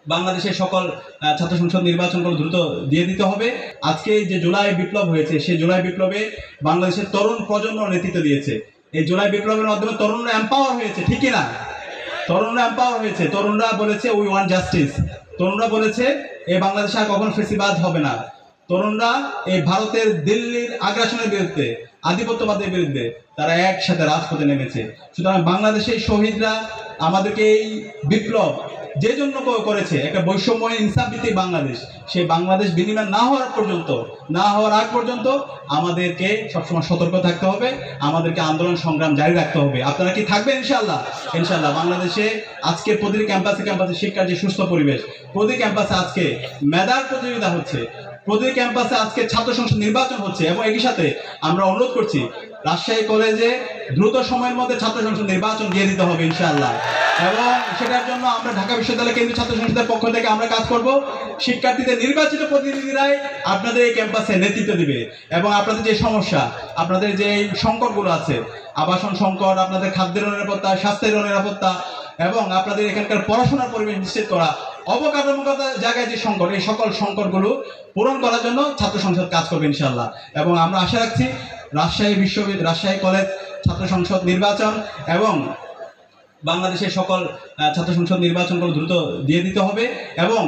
বাংলাদেশের সকল ছাত্র সংসদ নির্বাচনগুলো দ্রুত দিয়ে দিতে হবে। আজকে যে জুলাই বিপ্লব হয়েছে, সেই জুলাই বিপ্লবে বাংলাদেশের তরুণ প্রজন্ম নেতৃত্ব দিয়েছে। এই জুলাই বিপ্লবের মাধ্যমে তরুণরা এম্পাওয়ার হয়েছে, ঠিক না? তরুণরা এম্পাওয়ার হয়েছে। তরুণরা বলেছে উই ওয়ান্ট জাস্টিস। তরুণরা বলেছে এই বাংলাদেশে আর কখনো ফেসিবাদ হবে না। তরুণরা এই ভারতের দিল্লির আগ্রাসনের বিরুদ্ধে, আধিপত্যবাদের বিরুদ্ধে তারা একসাথে রাজপথে নেমেছে। সুতরাং বাংলাদেশের শহীদরা আমাদেরকে এই বিপ্লব যে জন্য করেছে, একটা বৈষম্য ইনসাফ ভিত্তিক বাংলাদেশ, সেই বাংলাদেশ বিনিময় না হওয়ার আগ পর্যন্ত আমাদেরকে সবসময় সতর্ক থাকতে হবে, আমাদেরকে আন্দোলন সংগ্রাম জারি রাখতে হবে। আপনারা কি থাকবেন? ইনশাআল্লাহ। ইনশাআল্লাহ। বাংলাদেশে আজকে প্রতিটি ক্যাম্পাসে শিক্ষার যে সুস্থ পরিবেশ, প্রতি ক্যাম্পাসে আজকে মেধার প্রতিযোগিতা হচ্ছে, প্রতিটি ক্যাম্পাসে আজকে ছাত্র সংসদ নির্বাচন হচ্ছে, এবং একই সাথে আমরা অনুরোধ করছি রাজশাহী কলেজে দ্রুত সময়ের মধ্যে ছাত্র সংসদ নির্বাচন দিয়ে দিতে হবে ইনশাআল্লাহ। এবং সেটার জন্য আমরা ঢাকা বিশ্ববিদ্যালয় কেন্দ্রীয় ছাত্র সংসদের পক্ষ থেকে আমরা কাজ করব। শিক্ষার্থীদের নির্বাচিত প্রতিনিধিরাই আপনাদের এই ক্যাম্পাসে নেতৃত্ব দিবে, এবং আপনাদের যে সমস্যা, আপনাদের যে সংকটগুলো আছে, আবাসন সংকট, আপনাদের খাদ্যের নিরাপত্তা, স্বাস্থ্যের নিরাপত্তা, এবং আপনাদের এখানকার পড়াশোনার পরিবেশ নিশ্চিত করা, অবকাঠামোগত জায়গায় যে সংকট, এই সকল সংকটগুলো পূরণ করার জন্য ছাত্র সংসদ কাজ করবে ইনশাআল্লাহ। এবং আমরা আশা রাখছি রাজশাহী কলেজ ছাত্র সংসদ নির্বাচন এবং বাংলাদেশের সকল ছাত্র সংসদ নির্বাচনগুলো দ্রুত দিয়ে দিতে হবে। এবং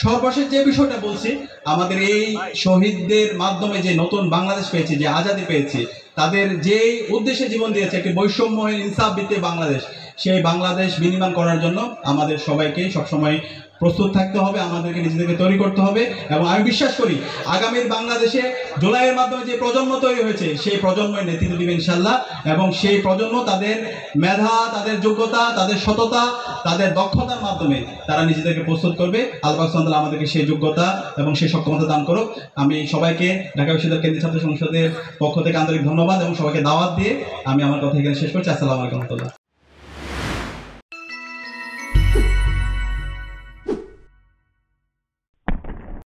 সর্বশেষ যে বিষয়টা বলছি, আমাদের এই শহীদদের মাধ্যমে যে নতুন বাংলাদেশ পেয়েছি, যে আজাদি পেয়েছি, তাদের যে উদ্দেশ্যে জীবন দিয়েছে, একটি বৈষম্যহীন ইনসাফ ভিত্তিক বাংলাদেশ, সেই বাংলাদেশ বিনির্মাণ করার জন্য আমাদের সবাইকে সবসময় প্রস্তুত থাকতে হবে, আমাদেরকে নিজেদেরকে তৈরি করতে হবে। এবং আমি বিশ্বাস করি আগামীর বাংলাদেশে জুলাইয়ের মাধ্যমে যে প্রজন্ম তৈরি হয়েছে, সেই প্রজন্মের নেতৃত্ব দিবে ইনশাআল্লাহ। এবং সেই প্রজন্ম তাদের মেধা, তাদের যোগ্যতা, তাদের সততা, তাদের দক্ষতার মাধ্যমে তারা নিজেদেরকে প্রস্তুত করবে। আল্লাহ পাক সুবহানাহু ওয়া তাআলা আমাদেরকে সেই যোগ্যতা এবং সেই সক্ষমতা দান করুক। আমি সবাইকে ঢাকা বিশ্ববিদ্যালয় কেন্দ্রীয় ছাত্র সংসদের পক্ষ থেকে আন্তরিক ধন্যবাদ এবং সবাইকে দাওয়াত দিয়ে আমি আমার কথা এখানে শেষ করছি। আসসালামু আলাইকুম।